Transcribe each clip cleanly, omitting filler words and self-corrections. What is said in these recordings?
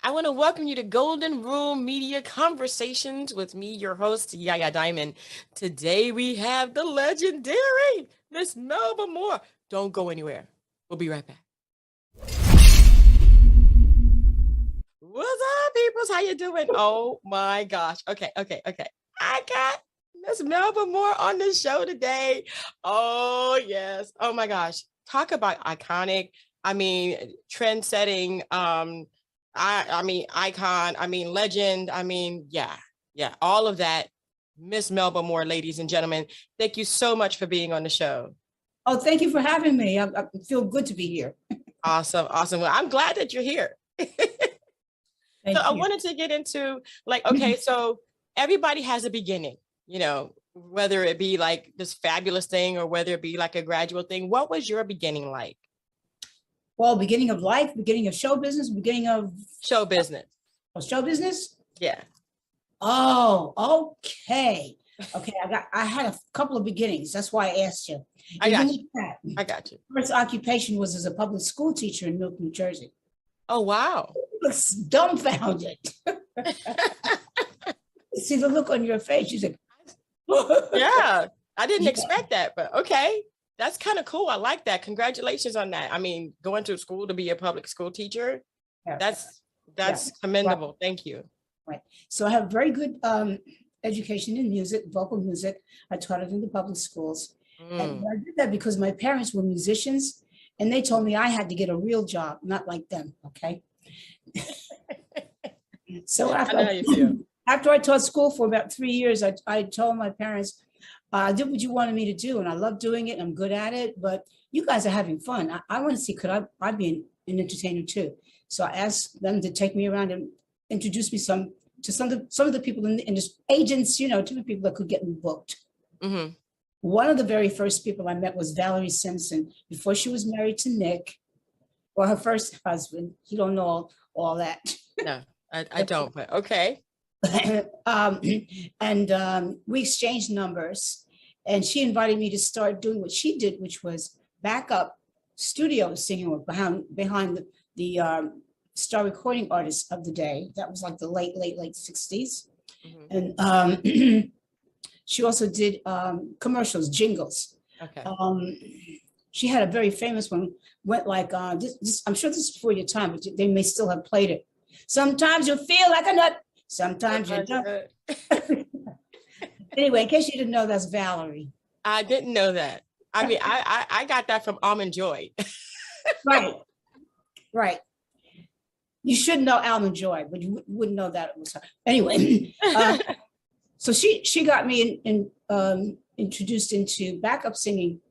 I want to welcome you to Goldenrule Media Conversations with me, your host, Yaya Diamond. Today we have the legendary Miss Melba Moore. Don't go anywhere. We'll be right back. What's up, peoples? How you doing? Oh my gosh. Okay. I got Miss Melba Moore on the show today. Oh yes. Oh my gosh. Talk about iconic. Trend-setting. Icon. Legend. Yeah. All of that. Miss Melba Moore, ladies and gentlemen. Thank you so much for being on the show. Oh, thank you for having me. I feel good to be here. Awesome. Well, I'm glad that you're here. I wanted to get into so everybody has a beginning, whether it be like this fabulous thing or whether it be like a gradual thing. What was your beginning like? Well, beginning of life, beginning of show business, beginning of show business. Oh, show business? Yeah. Oh, okay. Okay, I had a couple of beginnings. That's why I asked you. I got you. First occupation was as a public school teacher in Newark, New Jersey. Oh, wow. I was dumbfounded. See the look on your face. You said, yeah, I didn't expect that, but okay. That's kind of cool. I like that. Congratulations on that. Going to school to be a public school teacher, that's commendable. Right. Thank you. Right. So I have very good education in music, vocal music. I taught it in the public schools. And I did that because my parents were musicians and they told me I had to get a real job, not like them. Okay. So after I taught school for about 3 years, I told my parents, I did what you wanted me to do. And I love doing it. I'm good at it, but you guys are having fun. I want to see, could I be an entertainer too? So I asked them to take me around and introduce me to some of the people in the industry, agents, to the people that could get me booked. Mm-hmm. One of the very first people I met was Valerie Simpson before she was married to Nick, or her first husband. You don't know all that. No, I don't, but okay. We exchanged numbers and she invited me to start doing what she did, which was backup studio singing behind the star recording artists of the day. That was like the late 60s. Mm-hmm. And she also did commercials, jingles. Okay. She had a very famous one, went like, I'm sure this is before your time, but they may still have played it. Sometimes you feel like a nut, sometimes you don't. Anyway, in case you didn't know, that's Valerie. I didn't know that. I got that from Almond Joy. Right. You should know Almond Joy, but you wouldn't know that it was her. Anyway, so she got me introduced into backup singing.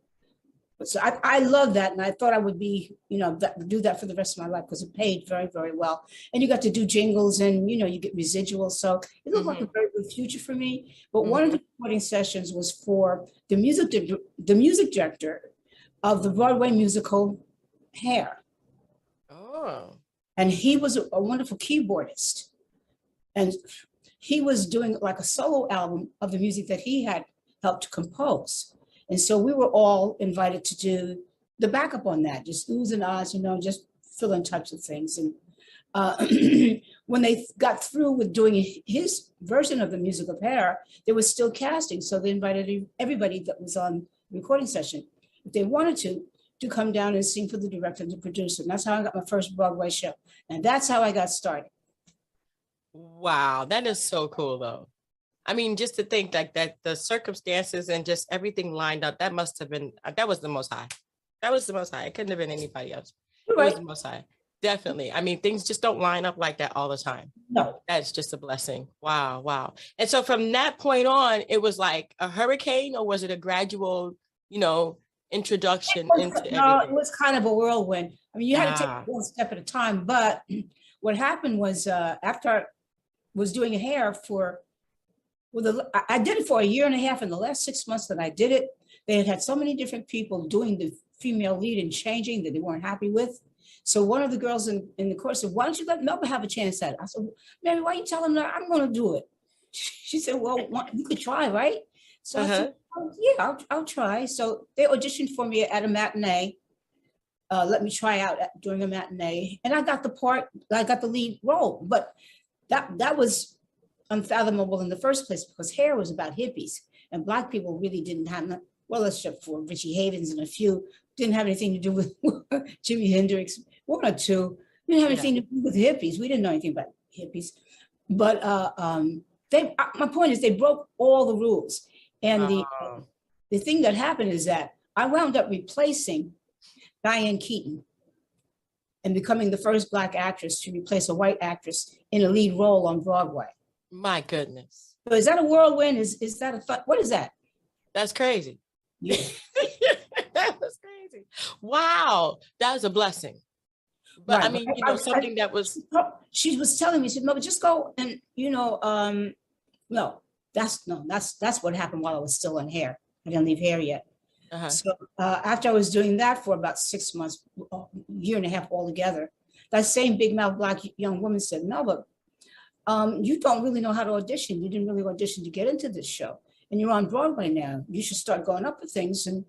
So I love that, and I thought I would be, do that for the rest of my life because it paid very, very well. And you got to do jingles, and you get residuals. So it looked like a very good future for me. But one of the recording sessions was for the music director of the Broadway musical Hair. Oh. And he was a wonderful keyboardist, and he was doing like a solo album of the music that he had helped compose. And so we were all invited to do the backup on that, just oohs and ahs, just fill in types of things. And when they got through with doing his version of the music of Hair, there was still casting. So they invited everybody that was on the recording session, if they wanted to come down and sing for the director and the producer. And that's how I got my first Broadway show. And that's how I got started. Wow, that is so cool though. Just to think that the circumstances and just everything lined up, that was the most high. That was the most high. It couldn't have been anybody else. It was the most high. Definitely. Things just don't line up like that all the time. No. That's just a blessing. Wow. And so from that point on, it was like a hurricane, or was it a gradual, introduction into everything? No, it was kind of a whirlwind. You had to take one step at a time. But what happened was after I was doing Hair I did it for a year and a half. In the last 6 months that I did it, they had so many different people doing the female lead and changing that they weren't happy with. So one of the girls in the course said, why don't you let Melba have a chance at it? I said, Mary, why you tell them that I'm going to do it? She said, well, you could try, right? So I said, oh, yeah, I'll try. So they auditioned for me at a matinee. let me try out during a matinee, and I got the part. I got the lead role, but that was unfathomable in the first place because hair was about hippies, and Black people really didn't have, well, except for Richie Havens and a few, didn't have anything to do with Jimi Hendrix, one or two, didn't have anything to do with hippies. We didn't know anything about hippies, but my point is they broke all the rules, and the thing that happened is that I wound up replacing Diane Keaton and becoming the first Black actress to replace a white actress in a lead role on Broadway. My goodness. So is that a whirlwind? Is that a thought? What is that? That's crazy. Yeah. That was crazy. Wow. That was a blessing. But right. I mean, you know, something that was. She was telling me, she said, no, just go and, you know, that's what happened while I was still in hair. I didn't leave hair yet. So after I was doing that for about 6 months, a year and a half altogether, that same big mouth Black young woman said, Melba, you don't really know how to audition. You didn't really audition to get into this show. And you're on Broadway now. You should start going up for things and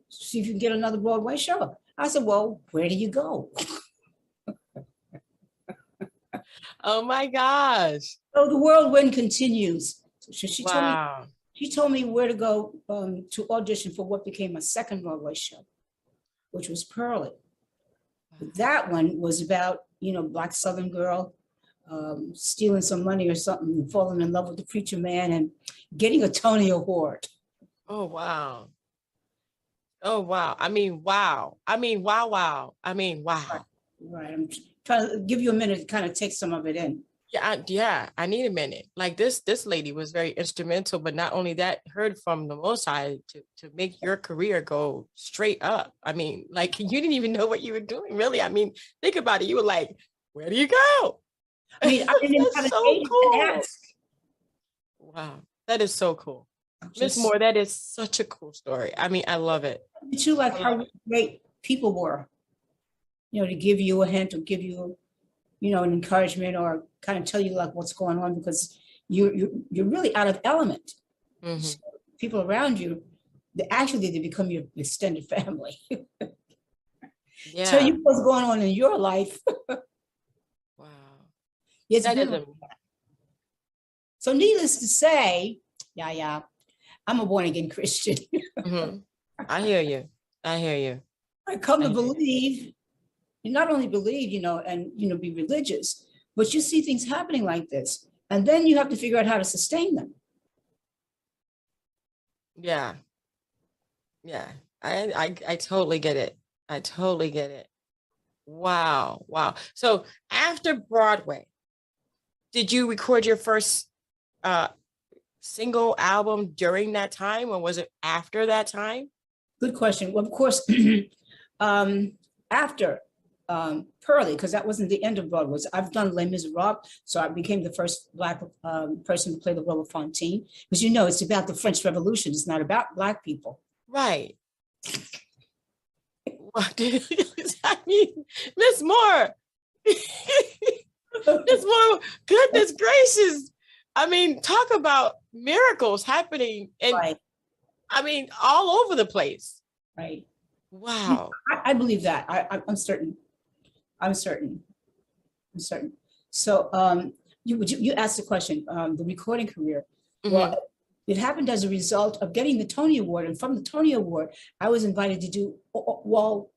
see if you can get another Broadway show. I said, well, where do you go? Oh my gosh. So the whirlwind continues. So she told me where to go to audition for what became my second Broadway show, which was Purlie. That one was about, you know, Black Southern girl stealing some money or something and falling in love with the preacher man and getting a Tony Award. Oh, wow. Oh, wow. I mean, wow. I mean, wow. I mean, wow. Right. I'm trying to give you a minute to kind of take some of it in. Yeah, I need a minute. Like this lady was very instrumental, but not only that, heard from the Most High to make your career go straight up. I mean, like you didn't even know what you were doing, really. I mean, think about it. You were like, where do you go? I mean, I didn't have so cool. To ask. Wow, that is so cool. Miss Moore, that is such a cool story. I mean, I love it. Too, like how great people were, you know, to give you a hint or give you, you know, an encouragement or kind of tell you like what's going on because you're really out of element. Mm-hmm. So people around you, they become your extended family. Yeah. Tell you what's going on in your life. Wow. Yes, so needless to say, yeah, I'm a born again Christian. Mm-hmm. I hear you. I come to believe. You not only believe, you know, and, you know, be religious, but you see things happening like this, and then you have to figure out how to sustain them. Yeah. I totally get it. Wow. So after Broadway, did you record your first single album during that time, or was it after that time? Good question. Well, of course, after Purlie, because that wasn't the end of Broadway. I've done Les Misérables, so I became the first Black person to play the role of Fantine. Because you know, it's about the French Revolution. It's not about Black people. Right. I mean, Miss Moore. Miss Moore, goodness gracious. I mean, talk about miracles happening and right. I mean, all over the place. Right. Wow. I believe that. I'm certain. So you asked the question, the recording career. Mm-hmm. Well, it happened as a result of getting the Tony Award. And from the Tony Award, I was invited to do, well,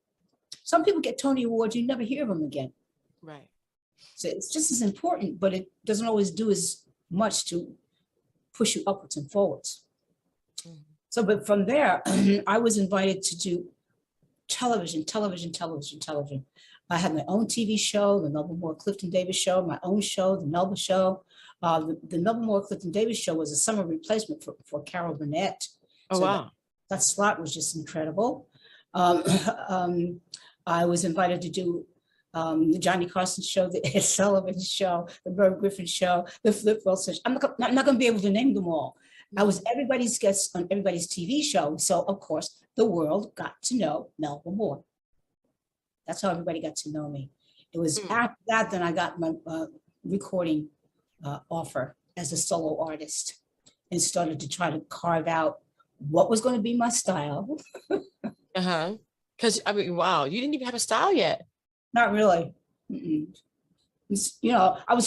some people get Tony Awards, you never hear of them again. Right. So it's just as important, but it doesn't always do as much to push you upwards and forwards. Mm-hmm. So, but from there, I was invited to do television. I had my own TV show, the Melba Moore Clifton Davis show, my own show, the Melba show. The Melba Moore Clifton Davis show was a summer replacement for Carol Burnett. Oh, so wow. That slot was just incredible. I was invited to do the Johnny Carson show, the Ed Sullivan show, the Merv Griffin show, the Flip Wilson show. I'm not going to be able to name them all. I was everybody's guest on everybody's TV show. So, of course, the world got to know Melba Moore. That's how everybody got to know me. It was after that, then I got my recording offer as a solo artist and started to try to carve out what was going to be my style. Because I mean, wow, you didn't even have a style yet. Not really. Mm-mm. You know, I was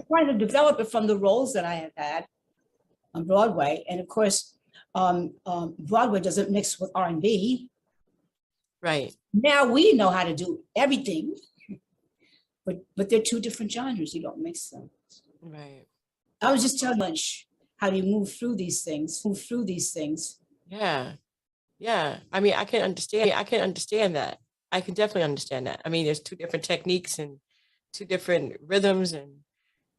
trying to develop it from the roles that I have had on Broadway. And of course, Broadway doesn't mix with R&B. Right. Now we know how to do everything, but they're two different genres. You don't mix them. Right. I was just telling you how do you move through these things, Yeah. Yeah. I mean, I can understand that. I can definitely understand that. I mean, there's two different techniques and two different rhythms, and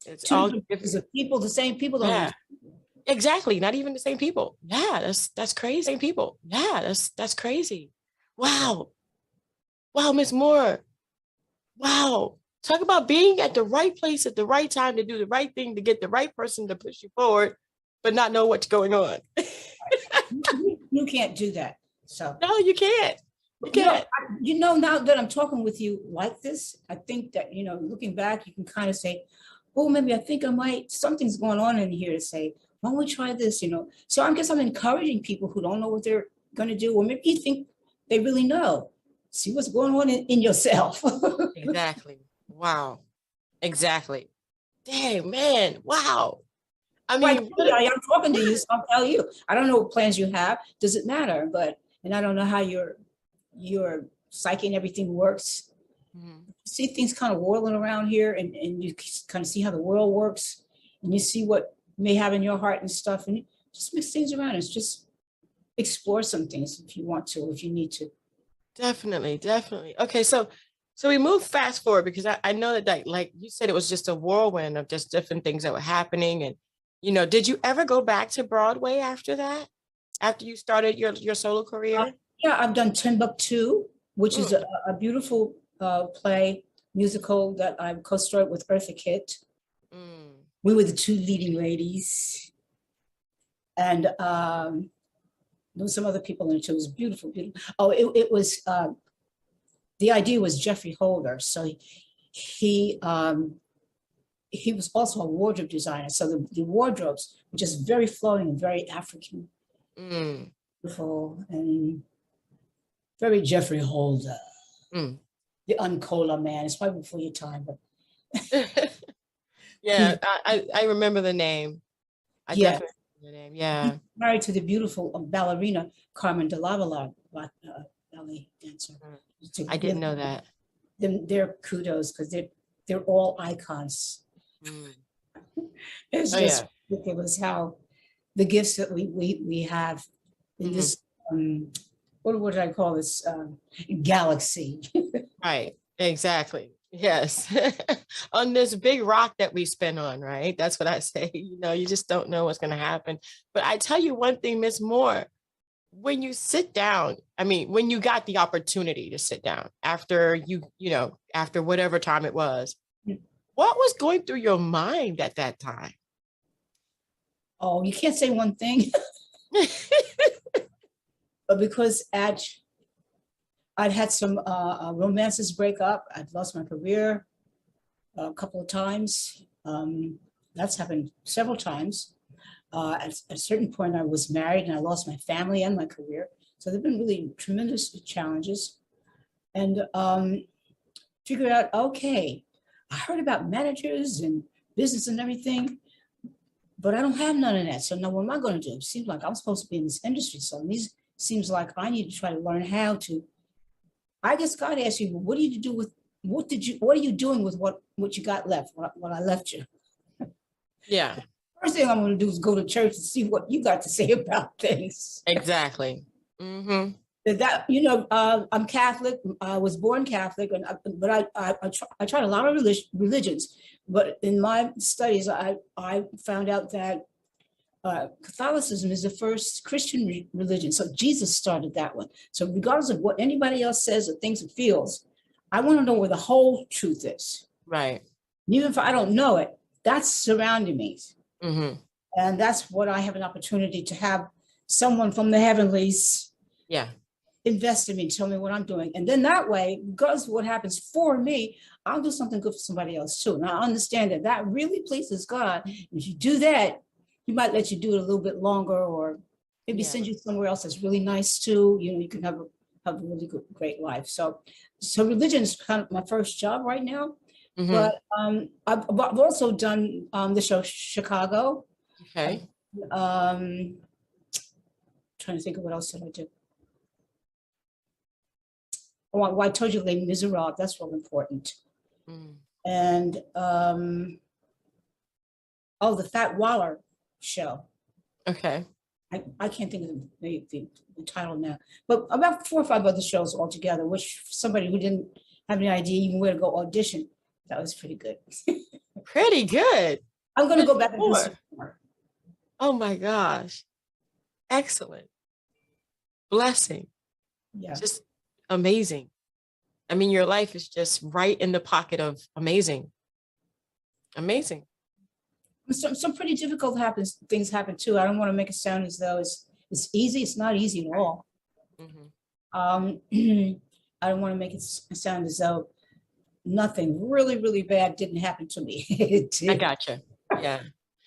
it's Two all different different. people, the same people don't. Yeah. Exactly. Not even the same people. Yeah, that's crazy. Same people. Yeah, that's crazy. Wow. Wow, Miss Moore. Wow. Talk about being at the right place at the right time to do the right thing to get the right person to push you forward, but not know what's going on. You can't do that. So No, you can't. You can't. You know, now that I'm talking with you like this, I think that, you know, looking back, you can kind of say, oh, maybe I think something's going on in here to say, why don't we try this, you know? So I guess I'm encouraging people who don't know what they're going to do, or maybe you think they really know. See what's going on in yourself. Exactly. Wow. Exactly. Dang, man. Wow. I mean, I'm talking to you, so I'll tell you. I don't know what plans you have. Does it matter? And I don't know how your psyche and everything works. mm-hmm. See things kind of whirling around here, and you kind of see how the world works, and you see what you may have in your heart and stuff, and you just mix things around. It's just explore some things if you want to, if you need to. Definitely. Okay, so we move fast forward because I know that like you said, it was just a whirlwind of just different things that were happening. And, you know, did you ever go back to Broadway after that? After you started your solo career? Yeah, I've done Timbuktu, which is a beautiful play musical that I co-starred with Eartha Kitt. We were the two leading ladies. And there was some other people in it too. It was beautiful, beautiful. Oh, it was, the idea was Jeffrey Holder. So he was also a wardrobe designer. So the wardrobes were just very flowing and very African. Beautiful and very Jeffrey Holder. The Uncola man. It's probably before your time, but yeah, I remember the name. I definitely remember the name. Yeah. He's married to the beautiful ballerina Carmen de Lavallade, ballet dancer. I didn't know that. They're kudos because they're all icons. It's just ridiculous how the gifts that we have in this what would I call this galaxy? Right, exactly. Yes. On this big rock that we spin on, right? That's what I say. You know, you just don't know what's going to happen. But I tell you one thing, Miss Moore, when you sit down, I mean, when you got the opportunity to sit down after after whatever time it was, what was going through your mind at that time? Oh, you can't say one thing. But because I'd had some romances break up. I'd lost my career a couple of times. That's happened several times. At a certain point, I was married and I lost my family and my career. So there've been really tremendous challenges. And figured out, okay, I heard about managers and business and everything, but I don't have none of that. So now what am I going to do? It seems like I'm supposed to be in this industry. So it seems like I need to try to learn how to. I guess God asked you, what are you doing with what you got left, what I left you? Yeah. First thing I'm going to do is go to church and see what you got to say about things. Exactly. Mm-hmm. I'm Catholic. I was born Catholic, but I tried a lot of religions. But in my studies, I found out that Catholicism is the first Christian religion. So Jesus started that one. So regardless of what anybody else says or thinks or feels, I want to know where the whole truth is. Right. And even if I don't know it, that's surrounding me. Mm-hmm. And that's what I have an opportunity to have someone from the heavenlies invest in me, tell me what I'm doing. And then that way, regardless of what happens for me, I'll do something good for somebody else too. And I understand that really pleases God. If you do that, He might let you do it a little bit longer, or maybe send you somewhere else that's really nice too. You know, you can have have a really good, great life. So religion is kind of my first job right now. Mhm. But I've also done the show Chicago. Okay. Trying to think of what else did I do. Well, I told you Les Misérables, that's real important. Mm. And the Fat Waller show. Okay. I can't think of the title now, but about 4 or 5 other shows altogether, which for somebody who didn't have any idea even where to go audition, that was pretty good. Pretty good. I'm going to go back and do More. some more. Oh my gosh. Excellent. Blessing. Yeah. Just amazing. I mean, your life is just right in the pocket of amazing. Amazing. Some pretty difficult things happen too. I don't want to make it sound as though it's easy. It's not easy at all. Mm-hmm. I don't want to make it sound as though nothing really bad didn't happen to me. I gotcha. Yeah.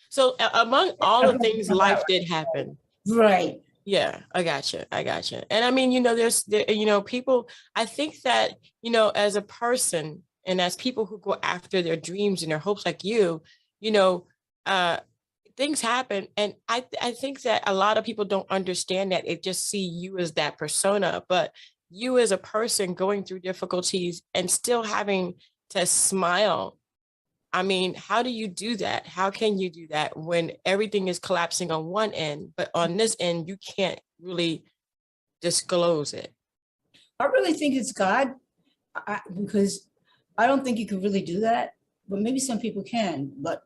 So among all the things life did happen. Right. Yeah, I gotcha. And I mean, there's people, I think that, as a person and as people who go after their dreams and their hopes like you, things happen. And I think that a lot of people don't understand that. They just see you as that persona, but you as a person going through difficulties and still having to smile. I mean, how do you do that? How can you do that when everything is collapsing on one end, but on this end, you can't really disclose it? I really think it's God, because I don't think you can really do that, but maybe some people can. But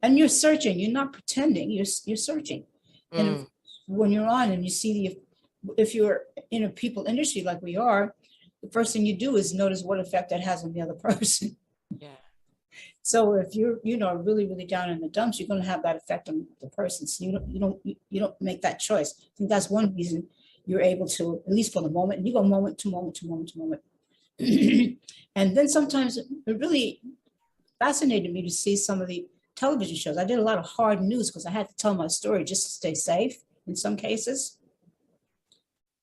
and you're searching. You're not pretending. You're searching. And when you're on and you see if you're in a people industry like we are, the first thing you do is notice what effect that has on the other person. Yeah. So if you're, really down in the dumps, you're going to have that effect on the person. So you don't make that choice. I think that's one reason you're able to, at least for the moment, and you go moment to moment to moment to moment. And then sometimes it really fascinated me to see some of the television shows. I did a lot of hard news because I had to tell my story just to stay safe in some cases.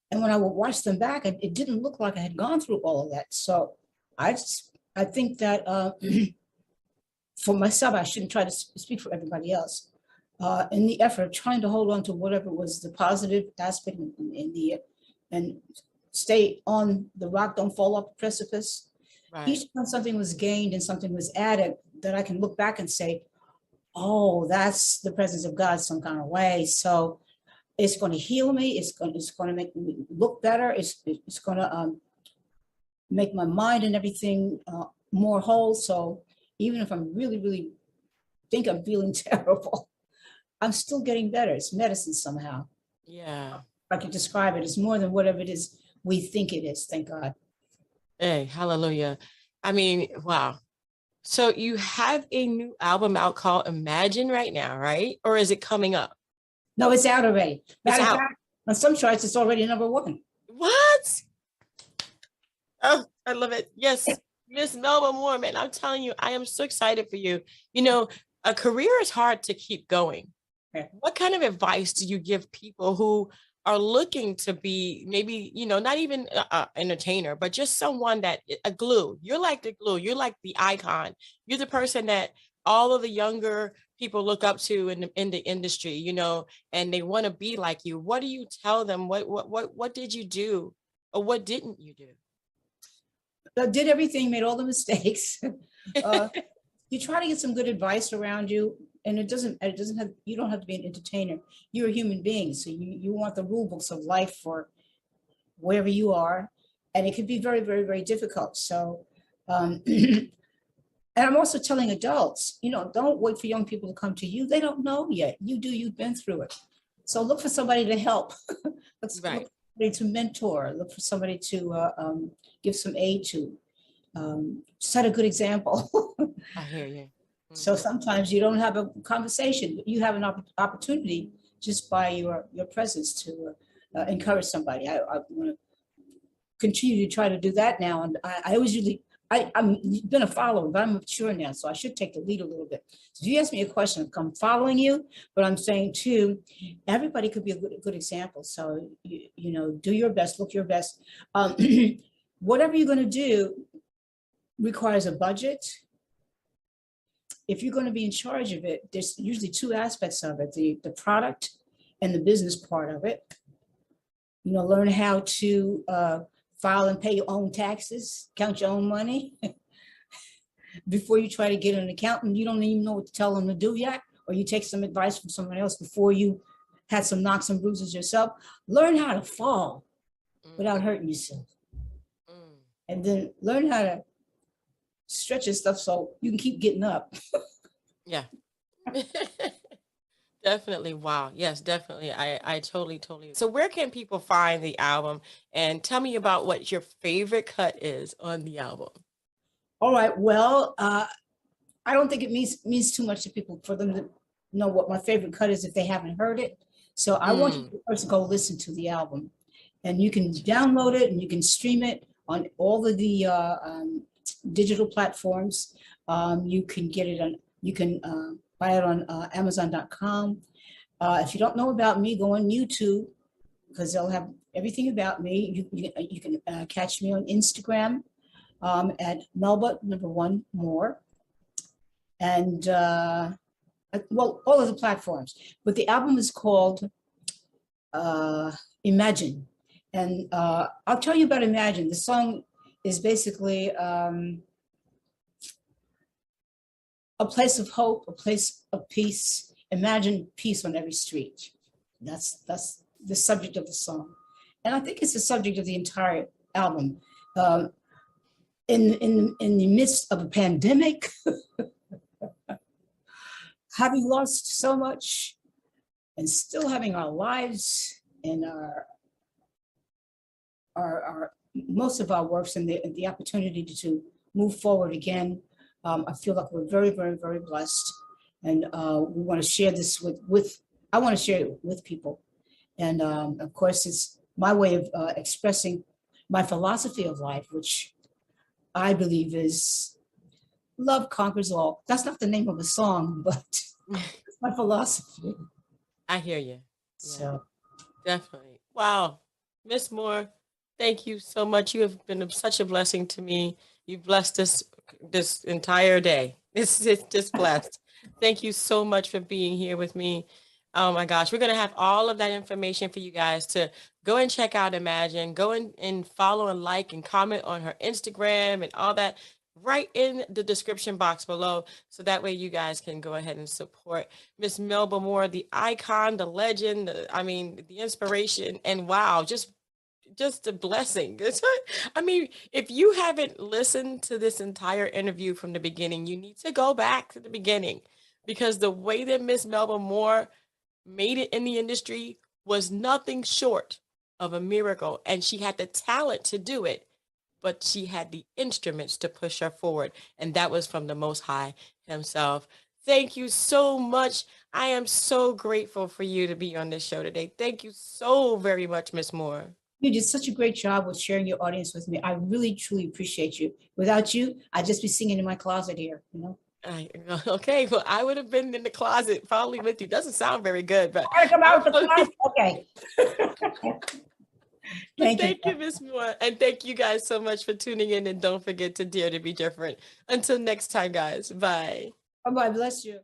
And when I would watch them back, it didn't look like I had gone through all of that. So I think that for myself, I shouldn't try to speak for everybody else. In the effort of trying to hold on to whatever was the positive aspect and stay on the rock, don't fall off the precipice. Right. Each time something was gained and something was added, that I can look back and say, oh, that's the presence of God some kind of way. So it's going to heal me. It's going to make me look better. It's going to make my mind and everything more whole. So even if I'm really think I'm feeling terrible, I'm still getting better. It's medicine somehow. Yeah. I can describe it. It's more than whatever it is we think it is. Thank God. Hey, hallelujah. I mean, wow. So you have a new album out called Imagine right now, right? Or is it coming up? No, it's out already. It's out. Fact, on some charts, it's already #1. What? Oh, I love it. Yes, Miss Melba Moorman. I'm telling you, I am so excited for you. A career is hard to keep going. Yeah. What kind of advice do you give people who are looking to be maybe, not even an entertainer, but just someone that a glue? You're like the glue. You're like the icon. You're the person that all of the younger people look up to in the industry, and they want to be like you. What do you tell them? What did you do, or what didn't you do? I did everything, made all the mistakes. You try to get some good advice around you, and it doesn't have, you don't have to be an entertainer. You're a human being, so you want the rule books of life for wherever you are, and it can be very, very, very difficult. So, and I'm also telling adults, don't wait for young people to come to you. They don't know yet. You do. You've been through it. So look for somebody to help. Look for somebody to mentor. Look for somebody to give some aid to. Set a good example. I hear you. Mm-hmm. So sometimes you don't have a conversation, but you have an opportunity just by your presence to encourage somebody. I want to continue to try to do that now. And I always I'm been a follower, but I'm mature now, so I should take the lead a little bit. So if you ask me a question, I'm following you, but I'm saying too, everybody could be a good example. So you know, do your best, look your best. Whatever you're going to do requires a budget. If you're going to be in charge of it, there's usually two aspects of it: the product and the business part of it. You know, learn how to file and pay your own taxes, count your own money. Before you try to get an accountant, you don't even know what to tell them to do yet, or you take some advice from someone else before you had some knocks and bruises yourself. Learn how to fall without hurting yourself. And then learn how to stretch your stuff so you can keep getting up. Yeah. Definitely. Wow. Yes, definitely. I totally. So where can people find the album, and tell me about what your favorite cut is on the album? All right. Well, I don't think it means too much to people for them to know what my favorite cut is if they haven't heard it. So I want you to first go listen to the album, and you can download it and you can stream it on all of the digital platforms. You can get it on, you can buy it on Amazon.com. If you don't know about me, go on YouTube, because they'll have everything about me. You can catch me on Instagram at Melba Moore, and well, all of the platforms. But the album is called Imagine, and I'll tell you about Imagine. The song is basically a place of hope, a place of peace. Imagine peace on every street. That's the subject of the song, and I think it's the subject of the entire album. In the midst of a pandemic, having lost so much, and still having our lives and our most of our works and the opportunity to move forward again. I feel like we're very, very, very blessed, and we want to share this I want to share it with people. And of course, it's my way of expressing my philosophy of life, which I believe is love conquers all. That's not the name of the song, but it's my philosophy. I hear you. So definitely. Wow. Miss Moore, thank you so much. You have been such a blessing to me. You've blessed this entire day. It's just blessed. Thank you so much for being here with me. Oh my gosh, we're going to have all of that information for you guys to go and check out Imagine, go and follow and like and comment on her Instagram and all that right in the description box below. So that way you guys can go ahead and support Miss Melba Moore, the icon, the legend, the inspiration, and wow, just a blessing. I mean, if you haven't listened to this entire interview from the beginning, you need to go back to the beginning, because the way that Miss Melba Moore made it in the industry was nothing short of a miracle. And she had the talent to do it, but she had the instruments to push her forward. And that was from the Most High himself. Thank you so much. I am so grateful for you to be on this show today. Thank you so very much, Miss Moore. You did such a great job with sharing your audience with me. I really, truly appreciate you. Without you, I'd just be singing in my closet here, you know? Okay, well, I would have been in the closet probably with you. Doesn't sound very good, but I come out with the closet. Okay. Thank you, Ms. Moore. And thank you guys so much for tuning in. And don't forget to dare to be different. Until next time, guys. Bye. Bye-bye. Bless you.